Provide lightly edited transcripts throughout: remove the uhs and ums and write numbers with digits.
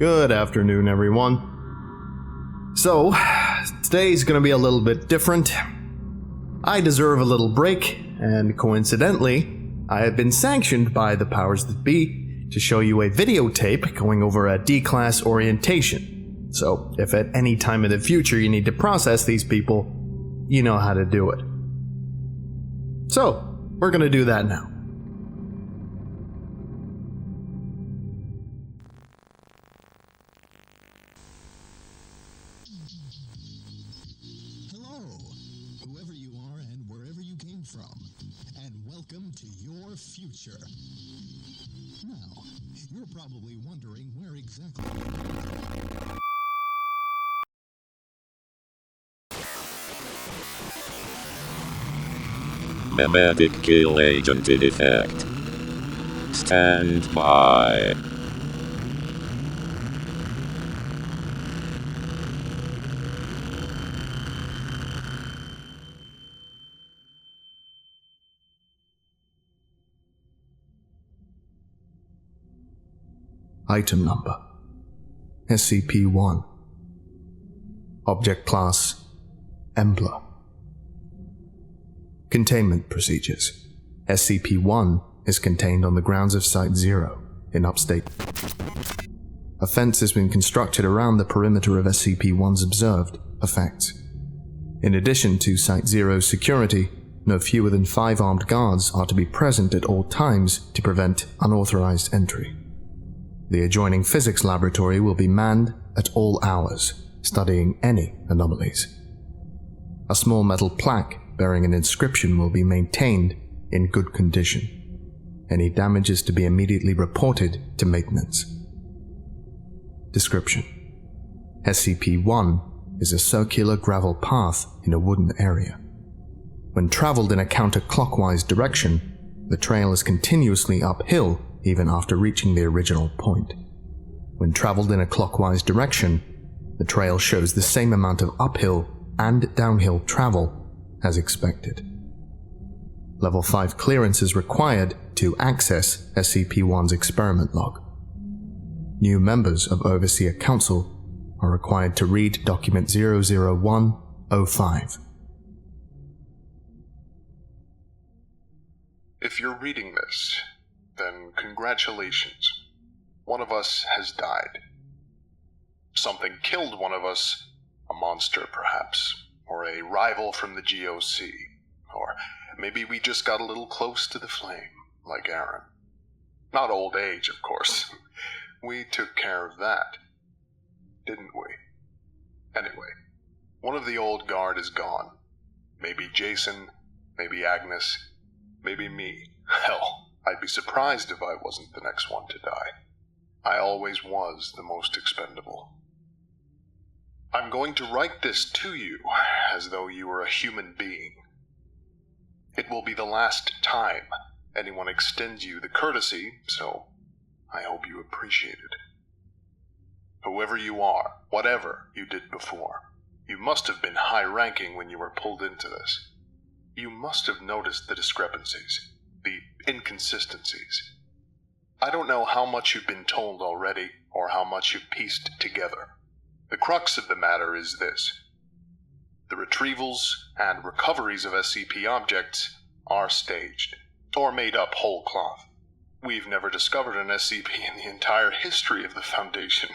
Good afternoon, everyone. So, today's gonna be a little bit different. I deserve a little break, and coincidentally, I have been sanctioned by the powers that be to show you a videotape going over a D-class orientation. So, if at any time in the future you need to process these people, you know how to do it. So, we're gonna do that now. Future. Now, you're probably wondering where exactly... Mahelyk kill agent in effect. Stand by. Item number SCP-001. Object class Embla. Containment Procedures. SCP-1 is contained on the grounds of Site-0 in upstate. A fence has been constructed around the perimeter of SCP-1's observed effects. In addition to Site-0's security, no fewer than 5 armed guards are to be present at all times to prevent unauthorized entry. The adjoining physics laboratory will be manned at all hours, studying any anomalies. A small metal plaque bearing an inscription will be maintained in good condition. Any damage is to be immediately reported to maintenance. Description: SCP-1 is a circular gravel path in a wooden area. When traveled in a counterclockwise direction, the trail is continuously uphill even after reaching the original point. When traveled in a clockwise direction, the trail shows the same amount of uphill and downhill travel as expected. Level 5 clearance is required to access SCP-1's experiment log. New members of Overseer Council are required to read Document 001-05. If you're reading this, then congratulations. One of us has died. Something killed one of us, a monster perhaps, or a rival from the GOC, or maybe we just got a little close to the flame, like Aaron. Not old age, of course. We took care of that, didn't we? Anyway, one of the old guard is gone. Maybe Jason, maybe Agnes, maybe me. Hell, I'd be surprised if I wasn't the next one to die. I always was the most expendable. I'm going to write this to you as though you were a human being. It will be the last time anyone extends you the courtesy, so I hope you appreciate it. Whoever you are, whatever you did before, you must have been high-ranking when you were pulled into this. You must have noticed the discrepancies, the inconsistencies. I don't know how much you've been told already, or how much you've pieced together. The crux of the matter is this. The retrievals and recoveries of SCP objects are staged, or made up whole cloth. We've never discovered an SCP in the entire history of the Foundation.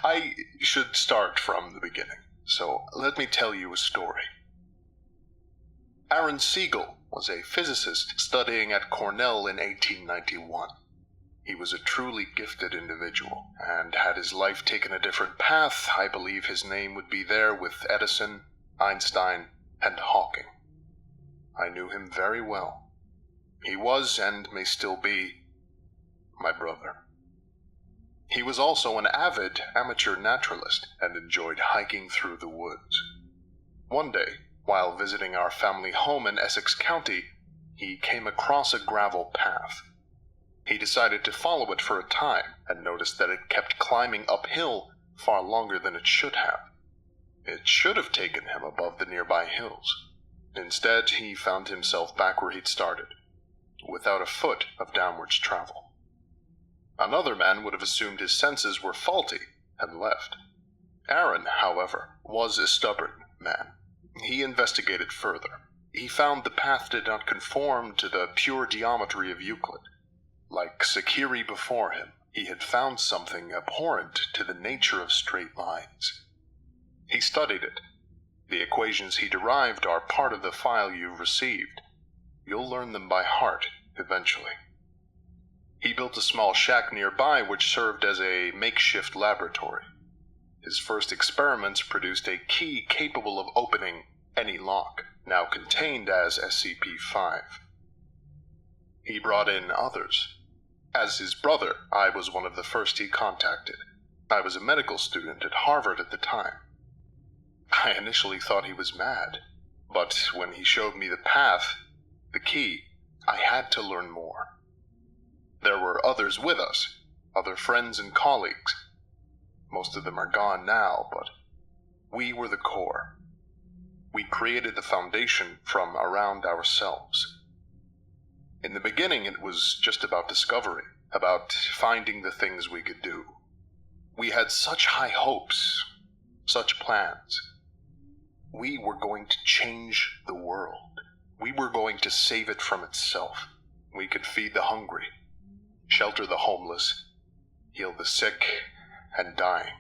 I should start from the beginning, so let me tell you a story. Aaron Siegel was a physicist studying at Cornell in 1891. He was a truly gifted individual, and had his life taken a different path, I believe his name would be there with Edison, Einstein, and Hawking. I knew him very well. He was, and may still be, my brother. He was also an avid amateur naturalist, and enjoyed hiking through the woods. One day, while visiting our family home in Essex County, he came across a gravel path. He decided to follow it for a time, and noticed that it kept climbing uphill far longer than it should have. It should have taken him above the nearby hills. Instead, he found himself back where he'd started, without a foot of downwards travel. Another man would have assumed his senses were faulty and left. Aaron, however, was a stubborn man. He investigated further. He found the path did not conform to the pure geometry of Euclid. Like Sakiri before him, he had found something abhorrent to the nature of straight lines. He studied it. The equations he derived are part of the file you've received. You'll learn them by heart, eventually. He built a small shack nearby which served as a makeshift laboratory. His first experiments produced a key capable of opening any lock, now contained as SCP-5. He brought in others. As his brother, I was one of the first he contacted. I was a medical student at Harvard at the time. I initially thought he was mad, but when he showed me the path, the key, I had to learn more. There were others with us, other friends and colleagues. Most of them are gone now, but we were the core. We created the foundation from around ourselves. In the beginning, it was just about discovery, about finding the things we could do. We had such high hopes, such plans. We were going to change the world. We were going to save it from itself. We could feed the hungry, shelter the homeless, heal the sick and dying.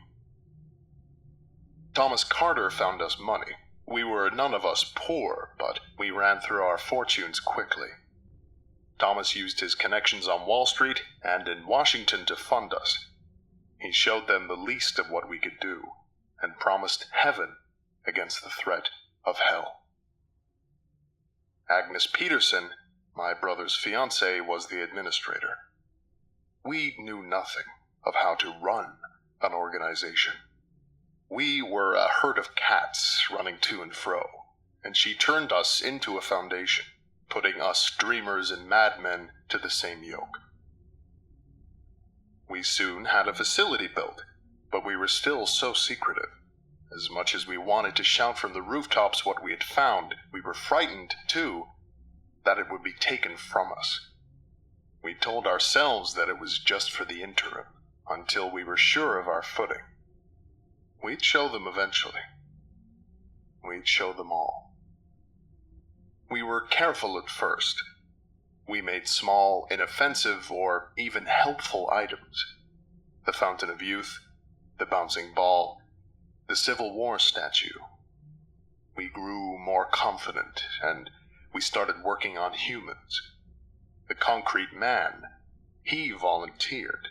Thomas Carter found us money. We were none of us poor, but we ran through our fortunes quickly. Thomas used his connections on Wall Street and in Washington to fund us. He showed them the least of what we could do, and promised heaven against the threat of hell. Agnes Peterson, my brother's fiancée, was the administrator. We knew nothing of how to run an organization. We were a herd of cats running to and fro, and she turned us into a foundation, putting us dreamers and madmen to the same yoke. We soon had a facility built, but we were still so secretive. As much as we wanted to shout from the rooftops what we had found, we were frightened, too, that it would be taken from us. We told ourselves that it was just for the interim, until we were sure of our footing. We'd show them eventually. We'd show them all. We were careful at first. We made small, inoffensive, or even helpful items. The Fountain of Youth, the bouncing ball, the Civil War statue. We grew more confident, and we started working on humans. The concrete man, he volunteered.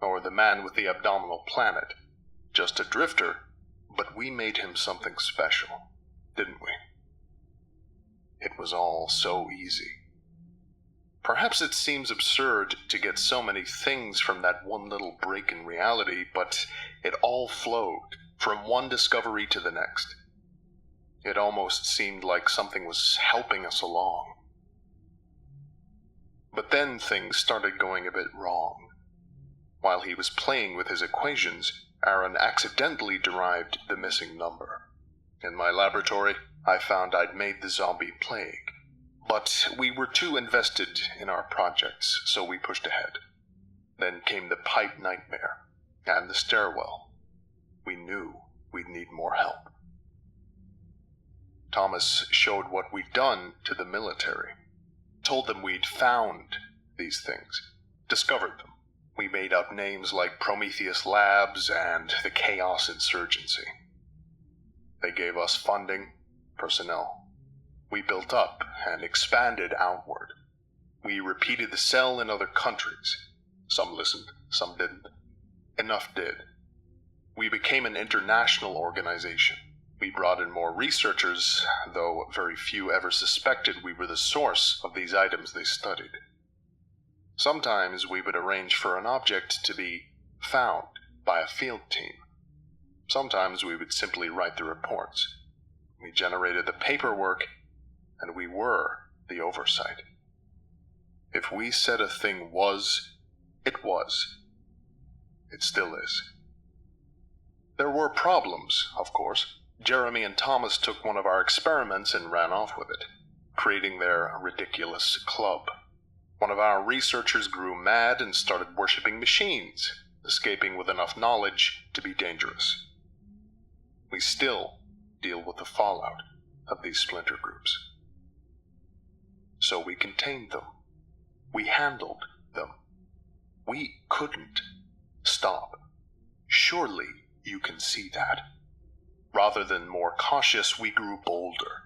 Or the man with the abdominal planet. Just a drifter, but we made him something special, didn't we? It was all so easy. Perhaps it seems absurd to get so many things from that one little break in reality, but it all flowed from one discovery to the next. It almost seemed like something was helping us along. But then things started going a bit wrong. While he was playing with his equations, Aaron accidentally derived the missing number. In my laboratory, I found I'd made the zombie plague. But we were too invested in our projects, so we pushed ahead. Then came the pipe nightmare, and the stairwell. We knew we'd need more help. Thomas showed what we'd done to the military. Told them we'd found these things, discovered them. We made up names like Prometheus Labs and the Chaos Insurgency. They gave us funding, personnel. We built up and expanded outward. We repeated the cell in other countries. Some listened, some didn't. Enough did. We became an international organization. We brought in more researchers, though very few ever suspected we were the source of these items they studied. Sometimes we would arrange for an object to be found by a field team. Sometimes we would simply write the reports. We generated the paperwork, and we were the oversight. If we said a thing was, it was. It still is. There were problems, of course. Jeremy and Thomas took one of our experiments and ran off with it, creating their ridiculous club. One of our researchers grew mad and started worshipping machines, escaping with enough knowledge to be dangerous. We still deal with the fallout of these splinter groups. So we contained them. We handled them. We couldn't stop. Surely you can see that. Rather than more cautious, we grew bolder.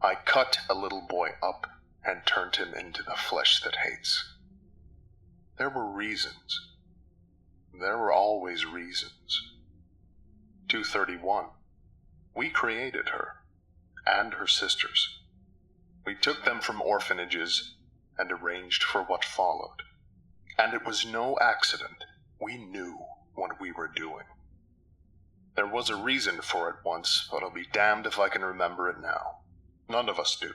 I cut a little boy up and turned him into the flesh that hates. There were reasons. There were always reasons. 231. We created her, and her sisters. We took them from orphanages and arranged for what followed. And it was no accident. We knew what we were doing. There was a reason for it once, but I'll be damned if I can remember it now. None of us do.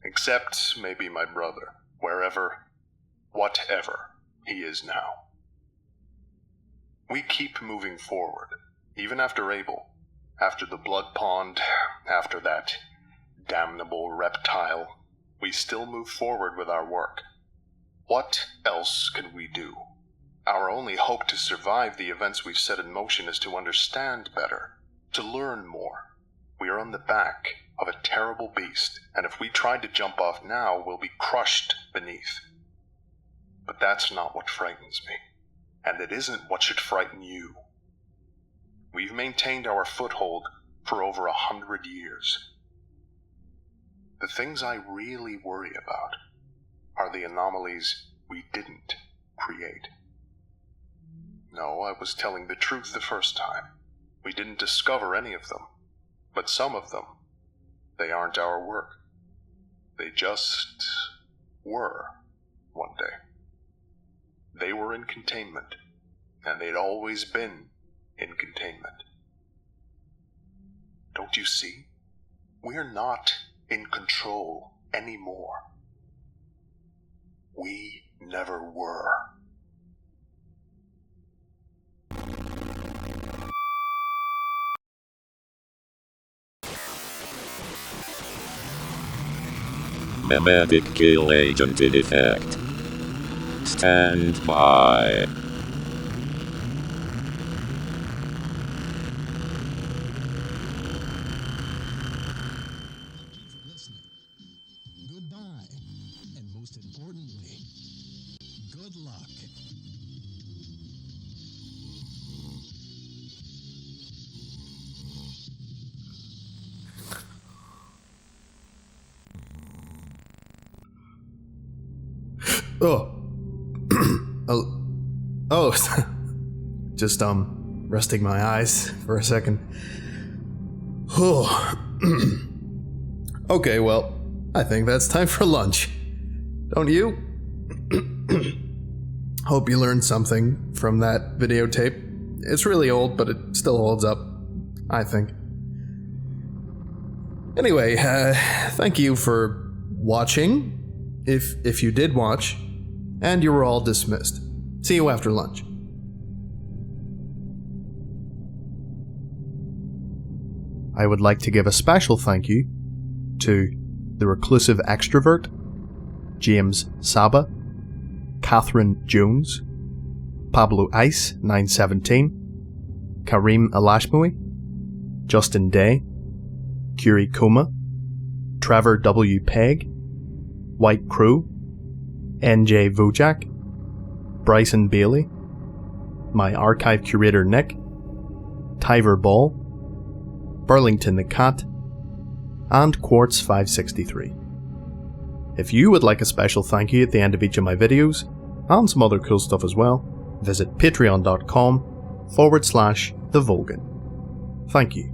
Except maybe my brother, whatever he is now. We keep moving forward, even after Abel, after the blood pond, after that damnable reptile. We still move forward with our work. What else can we do? Our only hope to survive the events we've set in motion is to understand better, to learn more. We are on the back of a terrible beast, and if we tried to jump off now, we'll be crushed beneath. But that's not what frightens me, and it isn't what should frighten you. We've maintained our foothold for over 100 years. The things I really worry about are the anomalies we didn't create. No, I was telling the truth the first time. We didn't discover any of them, but some of them, they aren't our work. They just were one day. They were in containment, and they'd always been in containment. Don't you see? We're not in control anymore. We never were. Memetic kill agent in effect. Stand by. Thank you for listening. Goodbye. And most importantly, good luck. Just resting my eyes for a second. Okay, well, I think that's time for lunch. Don't you? Hope you learned something from that videotape. It's really old, but it still holds up, I think. Anyway, thank you for watching, if you did watch, and you were all dismissed. See you after lunch. I would like to give a special thank you to the Reclusive Extrovert, James Saba, Catherine Jones, Pablo Ice 917, Kareem Alashmui, Justin Day, Curie Kuma, Trevor W. Pegg, White Crow, NJ Vojak, Bryson Bailey, my archive curator Nick, Tyver Ball, Burlington the Cat, and Quartz 563. If you would like a special thank you at the end of each of my videos, and some other cool stuff as well, visit patreon.com/TheVolgun. Thank you.